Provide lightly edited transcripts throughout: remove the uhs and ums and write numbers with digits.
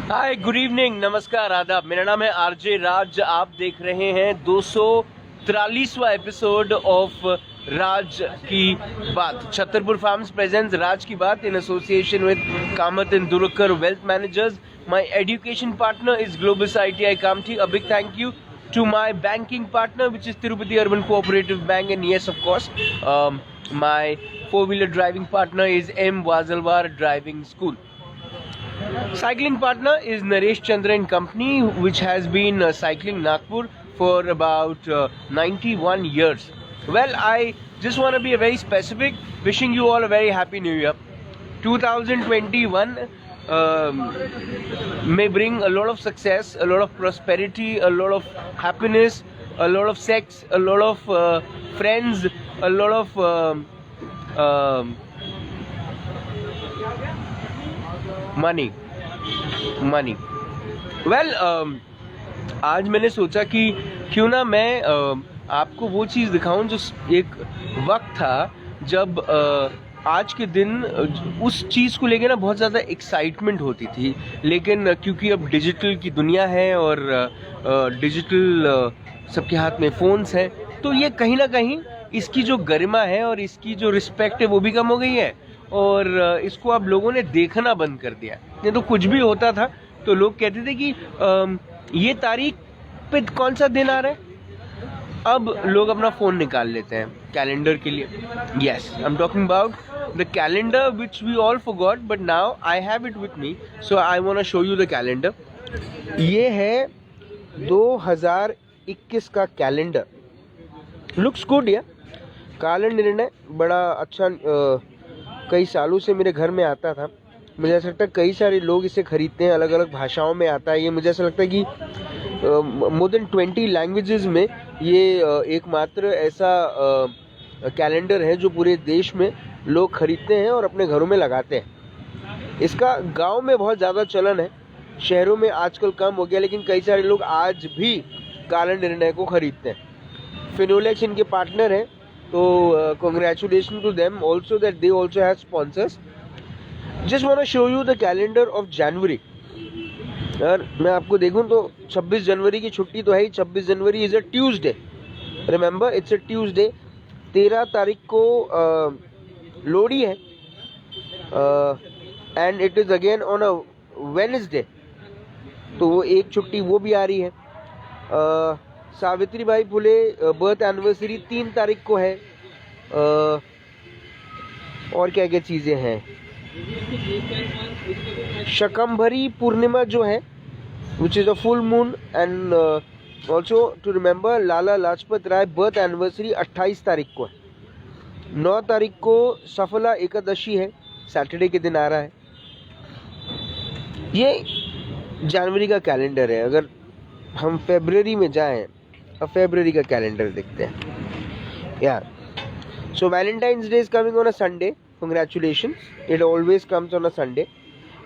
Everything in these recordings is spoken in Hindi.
हाय, गुड इवनिंग, नमस्कार, आदाब। मेरा नाम है आरजे राज। आप देख रहे हैं 243वां एपिसोड ऑफ राज की बात। छतरपुर फार्म्स प्रेजेंट्स राज की बात in association with Kamat and Durkar wealth managers. My education partner is Globus ITI Kamthi. A big thank you to my banking partner, which is Tirupati Urban Cooperative Bank, and yes, of course, my four-wheeler driving partner is M. Wazalwar Driving School. Cycling partner is Naresh Chandra and Company, which has been cycling Nagpur for about 91 years. Well, I just want to be very specific, wishing you all a very happy new year. 2021 may bring a lot of success, a lot of prosperity, a lot of happiness, a lot of sex, a lot of friends, a lot of money. Well, आज मैंने सोचा कि क्यों ना मैं आपको वो चीज़ दिखाऊं जो एक वक्त था जब आज के दिन उस चीज़ को लेके ना बहुत ज़्यादा एक्साइटमेंट होती थी, लेकिन क्योंकि अब डिजिटल की दुनिया है और डिजिटल सबके हाथ में फ़ोन्स हैं, तो ये कहीं ना कहीं इसकी जो गरिमा है और इसकी जो रिस्पेक्ट है वो भी कम हो गई है, और इसको अब लोगों ने देखना बंद कर दिया। नहीं तो कुछ भी होता था तो लोग कहते थे कि ये तारीख पे कौन सा दिन आ रहा है। अब लोग अपना फ़ोन निकाल लेते हैं कैलेंडर के लिए। Yes, I am talking about the calendar which we all forgot, but now I have it with me, so I want to show you the calendar. ये है 2021 का कैलेंडर। लुक्स गुड या काला निर्णय बड़ा अच्छा। कई सालों से मेरे घर में आता था। मुझे ऐसा लगता है कई सारे लोग इसे खरीदते हैं, अलग अलग भाषाओं में आता है ये। मुझे ऐसा लगता है कि मोर देन 20 लैंग्वेजेस में ये एकमात्र ऐसा कैलेंडर है जो पूरे देश में लोग खरीदते हैं और अपने घरों में लगाते हैं। इसका गांव में बहुत ज़्यादा चलन है, शहरों में आजकल कम हो गया, लेकिन कई सारे लोग आज भी काला निर्णय को खरीदते हैं। फिनोलेक्स इनके पार्टनर हैं, तो congratulations to them also that they also have sponsors. Just want to show you the calendar of January. यार मैं आपको देखूं तो 26 जनवरी की छुट्टी तो है ही। 26 जनवरी is a Tuesday, remember it's a Tuesday. 13 तारीख को लोहड़ी है and it is again on a Wednesday, तो वो एक छुट्टी वो भी आ रही है। सावित्रीबाई फुले बर्थ एनिवर्सरी 3 तारीख को है। और क्या क्या चीज़ें हैं, शकंभरी पूर्णिमा जो है which is a full moon, and also to remember Lala Lajpat Rai birth anniversary 28 तारीख को है। 9 तारीख को सफला एकादशी है, सैटरडे के दिन आ रहा है। ये जनवरी का कैलेंडर है। अगर हम फरवरी में जाएं, अब फरवरी का कैलेंडर देखते हैं यार। सो Valentine's day is coming on a Sunday, congratulations, it always comes on a Sunday.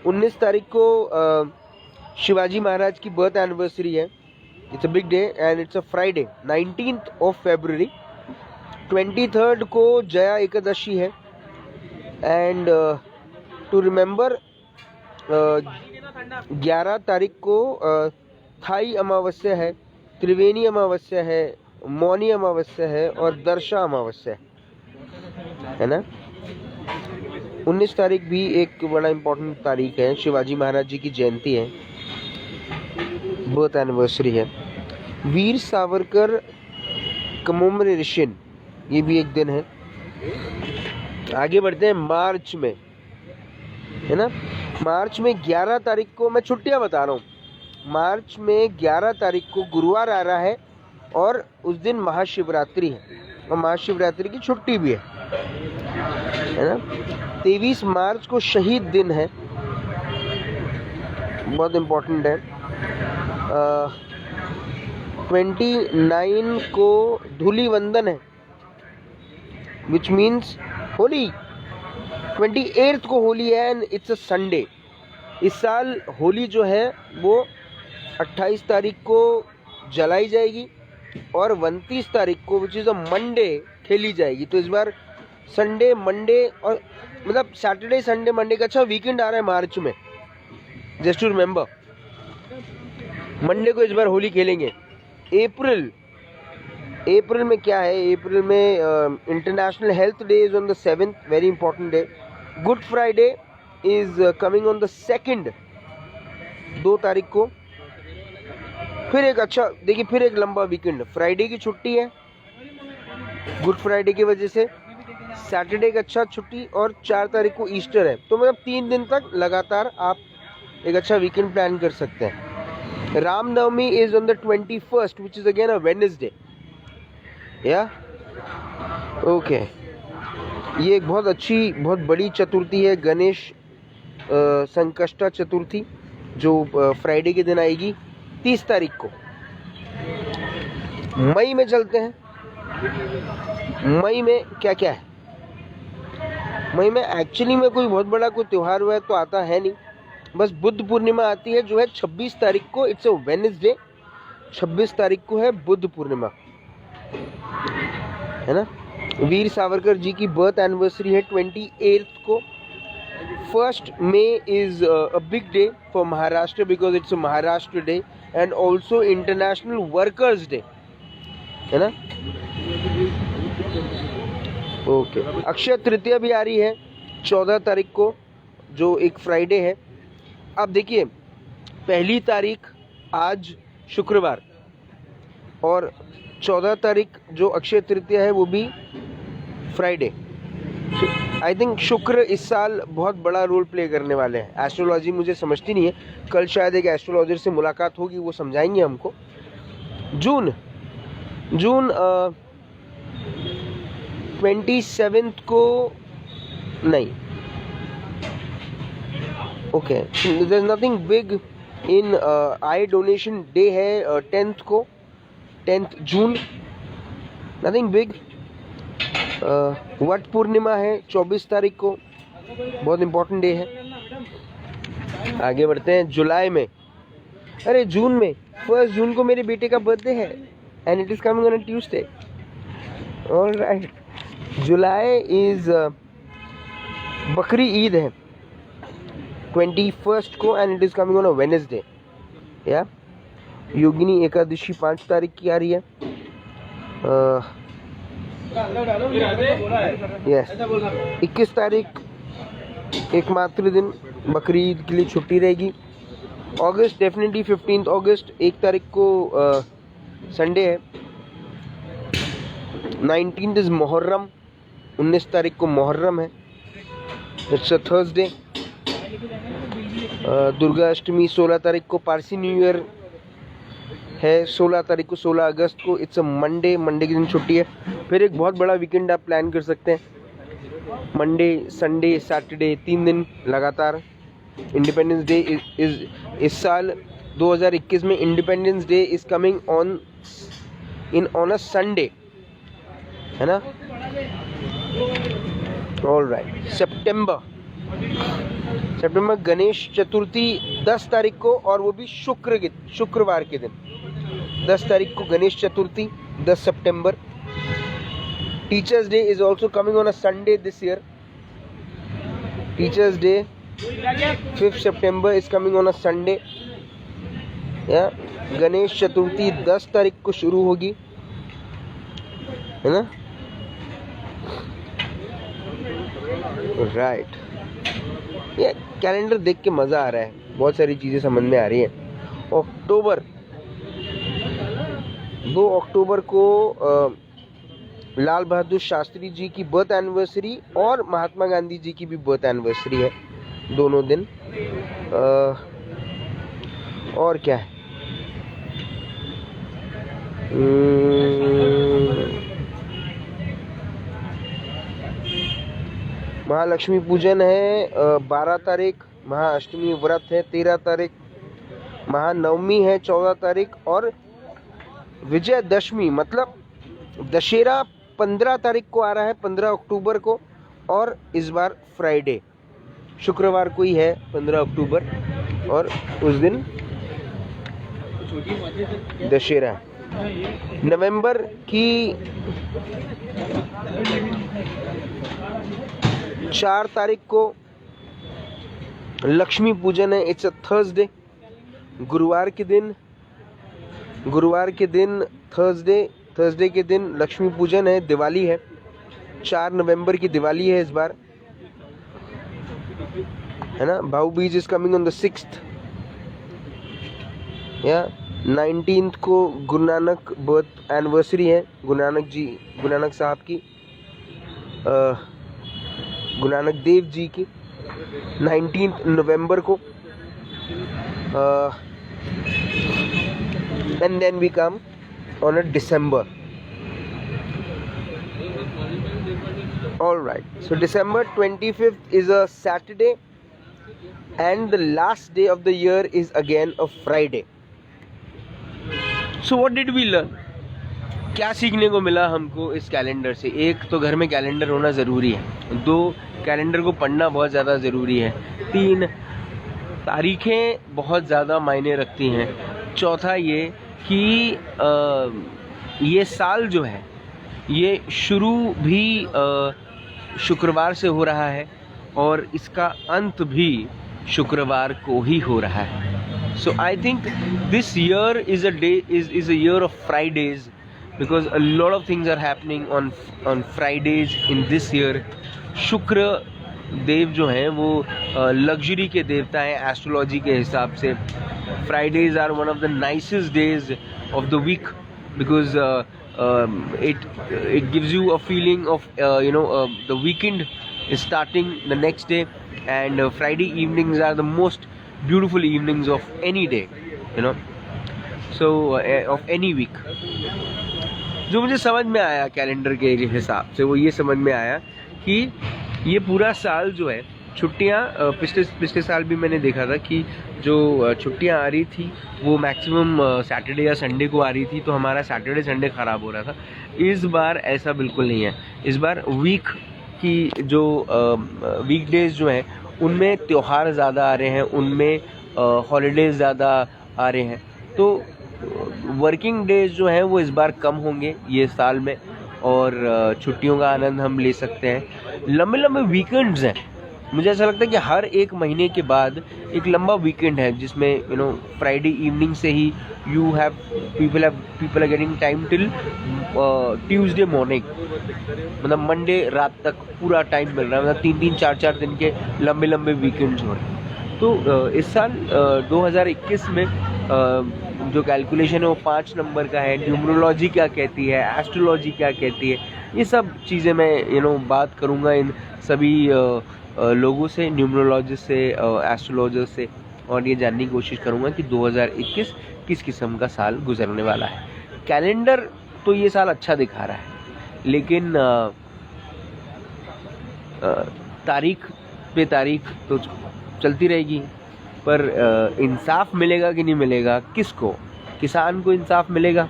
19 तारीख को शिवाजी महाराज की बर्थ एनिवर्सरी है, it's a big day and it's a Friday, 19th of February. 23rd को जया एकादशी है, एंड टू रिमेंबर 11 तारीख को थाई अमावस्या है, त्रिवेणी अमावस्या है, मौनी अमावस्या है और दर्शा अमावस्या है ना। 19 तारीख भी एक बड़ा इम्पोर्टेंट तारीख है, शिवाजी महाराज जी की जयंती है, बर्थ एनिवर्सरी है। वीर सावरकर कमेमोरेशन, ये भी एक दिन है। आगे बढ़ते हैं मार्च में, है ना। मार्च में 11 तारीख को, मैं छुट्टियां बता रहा हूँ, मार्च में 11 तारीख को गुरुवार आ रहा है और उस दिन महाशिवरात्रि है, और महाशिवरात्रि की छुट्टी भी है ना। 23 मार्च को शहीद दिन है, बहुत इम्पोर्टेंट है। 29 को धूलिवंदन है, विच मीन्स होली। 28 को होली है एंड इट्स अ संडे। इस साल होली जो है वो 28 तारीख को जलाई जाएगी और 29 तारीख को विच इज़ अ मंडे खेली जाएगी। तो इस बार संडे मंडे और मतलब सैटरडे संडे मंडे का अच्छा वीकेंड आ रहा है मार्च में, जस्ट टू रिमेंबर। मंडे को इस बार होली खेलेंगे। अप्रैल में क्या है, अप्रैल में international health day is on the 7th, very important day. Good Friday is coming on the 2nd, 2 तारीख को। फिर एक अच्छा देखिए, फिर एक लंबा वीकेंड, फ्राइडे की छुट्टी है गुड फ्राइडे की वजह से, सैटरडे का अच्छा छुट्टी, और 4 तारीख को ईस्टर है। तो मतलब 3 दिन तक लगातार आप एक अच्छा वीकेंड प्लान कर सकते हैं। Ramnavami is on the 21st, which is again a Wednesday. या ओके, ये एक बहुत अच्छी, बहुत बड़ी चतुर्थी है, गणेश संकष्टा चतुर्थी, जो फ्राइडे के दिन आएगी 30 तारीख को। मई में चलते हैं। मई में क्या क्या है? मई में एक्चुअली में कोई बहुत बड़ा कोई त्यौहार हुआ है तो आता है नहीं, बस बुद्ध पूर्णिमा आती है जो है 26 तारीख को। इट्स अ वेडनेसडे, 26 तारीख को है बुद्ध पूर्णिमा, है ना। वीर सावरकर जी की बर्थ एनिवर्सरी है 28 को। 1st May is a big day for Maharashtra because it's a Maharashtra Day and also International Workers Day, है ना। ओके, अक्षय तृतीया भी आ रही है 14 तारीख को, जो एक फ्राइडे है। अब देखिए, 1 तारीख आज शुक्रवार, और 14 तारीख जो अक्षय तृतीया है वो भी फ्राइडे। आई थिंक शुक्र इस साल बहुत बड़ा रोल प्ले करने वाले हैं। एस्ट्रोलॉजी मुझे समझती नहीं है, कल शायद एक एस्ट्रोलॉजर से मुलाकात होगी, वो समझाएंगे हमको। जून 27 को नहीं, okay, there is nothing big in eye donation day है 10th को, 10th जून, नथिंग बिग। वट पूर्णिमा है 24 तारीख को, बहुत इंपॉर्टेंट डे है। आगे बढ़ते हैं जुलाई में। अरे जून में 1 जून को मेरे बेटे का बर्थडे है and it is coming on a Tuesday. Alright, July is बकरी ईद है 21st को and it is coming on a Wednesday. या योगिनी एकादशी 5 तारीख की आ रही है। यस, 21 तारीख एकमात्र दिन बकरी ईद के लिए छुट्टी रहेगी। अगस्त डेफिनेटली 15 अगस्त, 1 तारीख को संडे है। 19th इज मुहर्रम, 19 तारीख को मुहर्रम है, it's a Thursday. Durga Ashtami 16 तारीख को, पारसी न्यू ईयर है 16 तारीख को, 16 अगस्त को, इट्स अ मंडे, मंडे के दिन छुट्टी है। फिर एक बहुत बड़ा वीकेंड आप प्लान कर सकते हैं, मंडे, संडे, सैटरडे, 3 दिन लगातार। इंडिपेंडेंस डे इज इस साल 2021 में independence day is coming on a Sunday, है ना। ऑलराइट, सितंबर गणेश चतुर्थी 10 तारीख को, और वो भी शुक्रवार के दिन, 10 तारीख को गणेश चतुर्थी, 10 सितंबर। Teachers day is also coming on a Sunday this year. Teachers day 5 September is coming on a Sunday. या गणेश चतुर्थी 10 तारीख को शुरू होगी, है ना। राइट, ये कैलेंडर देख के मज़ा आ रहा है, बहुत सारी चीज़ें समझ में आ रही हैं। अक्टूबर, 2 अक्टूबर को लाल बहादुर शास्त्री जी की बर्थ एनिवर्सरी और महात्मा गांधी जी की भी बर्थ एनिवर्सरी है, दोनों दिन। और क्या है, महालक्ष्मी पूजन है 12 तारीख, महाअष्टमी व्रत है 13 तारीख, महानवमी है 14 तारीख, और विजयदशमी मतलब दशहरा 15 तारीख को आ रहा है, 15 अक्टूबर को। और इस बार फ्राइडे, शुक्रवार को ही है 15 अक्टूबर, और उस दिन दशहरा। नवंबर की 4 तारीख को लक्ष्मी पूजन है, इट्स अ थर्सडे। गुरुवार के दिन थर्सडे के दिन लक्ष्मी पूजन है, दिवाली है। 4 नवंबर की दिवाली है इस बार, है ना। भाऊ बीज is coming on the 6th या 19th को गुरु नानक बर्थ एनिवर्सरी है, गुरु नानक साहब की, गुरु नानक देव जी की 19th नवंबर को। and then we come on a December. All right, so December 25th is a Saturday and the last day of the year is again a Friday. So what did we learn? क्या सीखने को मिला हमको इस कैलेंडर से? एक तो घर में कैलेंडर होना ज़रूरी है, 2 कैलेंडर को पढ़ना बहुत ज़्यादा ज़रूरी है, 3 तारीखें बहुत ज़्यादा मायने रखती हैं, 4था ये कि ये साल जो है ये शुरू भी शुक्रवार से हो रहा है और इसका अंत भी शुक्रवार को ही हो रहा है। So I think this year is a year of Fridays because a lot of things are happening on Fridays in this year. शुक्र देव जो हैं वो लग्जरी के देवता हैं एस्ट्रोलॉजी के हिसाब से। Fridays are one of the nicest days of the week because it gives you a feeling of the weekend is starting the next day, and Friday evenings are the most beautiful evenings of any day, so of any week. जो मुझे समझ में आया कैलेंडर के हिसाब से वो ये समझ में आया कि ये पूरा साल जो है छुट्टियाँ, पिछले साल भी मैंने देखा था कि जो छुट्टियाँ आ रही थी वो मैक्सिमम सैटरडे या संडे को आ रही थी, तो हमारा सैटरडे संडे ख़राब हो रहा था। इस बार ऐसा बिल्कुल नहीं है। इस बार वीक की जो वीकडेज जो हैं उनमें त्यौहार ज़्यादा आ रहे हैं, उनमें हॉलीडेज ज़्यादा आ रहे हैं, तो वर्किंग डेज जो हैं वो इस बार कम होंगे ये साल में, और छुट्टियों का आनंद हम ले सकते हैं। लंबे लंबे वीकेंड्स हैं, मुझे ऐसा लगता है कि हर एक महीने के बाद एक लंबा वीकेंड है जिसमें फ्राइडे इवनिंग से ही people are getting time till Tuesday morning, मतलब मंडे रात तक पूरा टाइम मिल रहा है, मतलब 3-3, 4-4 दिन के लंबे लंबे वीकेंड्स हो रहे हैं। तो इस साल 2021 में जो कैलकुलेशन है वो 5 नंबर का है। न्यूमरोलॉजी क्या कहती है, एस्ट्रोलॉजी क्या कहती है, ये सब चीज़ें मैं बात करूँगा इन सभी लोगों से, न्यूमरोलॉजिस्ट से, एस्ट्रोलॉजिस्ट से, और ये जानने की कोशिश करूँगा कि 2021 किस किस्म का साल गुजरने वाला है। कैलेंडर तो ये साल अच्छा दिखा रहा है, लेकिन तारीख पे तारीख तो चलती रहेगी, पर इंसाफ मिलेगा कि नहीं मिलेगा, किसको? किसान को इंसाफ मिलेगा?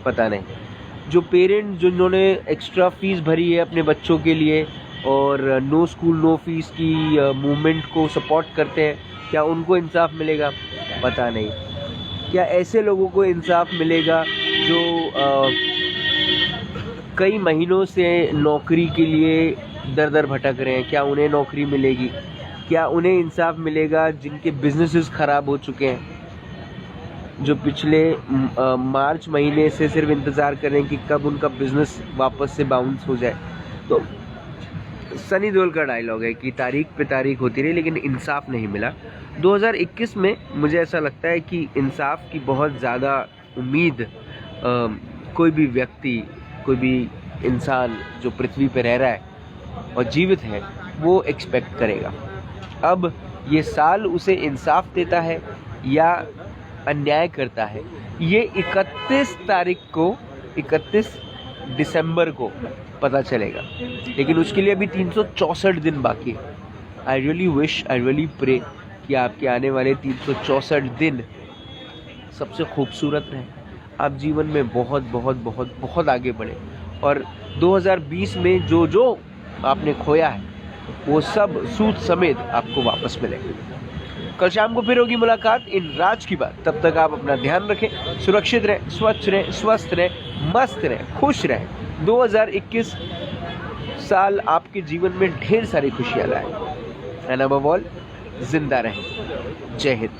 पता नहीं। जो पेरेंट्स जिन्होंने एक्स्ट्रा फीस भरी है अपने बच्चों के लिए और नो स्कूल नो फीस की मूवमेंट को सपोर्ट करते हैं, क्या उनको इंसाफ मिलेगा? पता नहीं। क्या ऐसे लोगों को इंसाफ मिलेगा जो कई महीनों से नौकरी के लिए दर दर भटक रहे हैं? क्या उन्हें नौकरी मिलेगी? क्या उन्हें इंसाफ मिलेगा जिनके बिजनेसेस ख़राब हो चुके हैं, जो पिछले मार्च महीने से सिर्फ इंतज़ार कर रहे हैं कि कब उनका बिज़नेस वापस से बाउंस हो जाए? तो सनी देओल का डायलॉग है कि तारीख पे तारीख होती रही लेकिन इंसाफ नहीं मिला। 2021 में मुझे ऐसा लगता है कि इंसाफ की बहुत ज़्यादा उम्मीद कोई भी व्यक्ति, कोई भी इंसान जो पृथ्वी पे रह रहा है और जीवित है वो एक्सपेक्ट करेगा। अब ये साल उसे इंसाफ देता है या अन्याय करता है, ये 31 दिसंबर को पता चलेगा, लेकिन उसके लिए अभी 364 दिन बाकी है। I really wish, I really pray कि आपके आने वाले 364 दिन सबसे खूबसूरत रहें, आप जीवन में बहुत बहुत बहुत बहुत आगे बढ़े, और 2020 में जो आपने खोया है वो सब सूद समेत आपको वापस मिलेगा। कल शाम को फिर होगी मुलाकात इन राज की बात। तब तक आप अपना ध्यान रखें, सुरक्षित रहें, स्वच्छ रहें, स्वस्थ रहें, मस्त रहें, खुश रहें। 2021 साल आपके जीवन में ढेर सारी खुशियाँ लाए, एंड अबव ऑल जिंदा रहें। जय हिंद।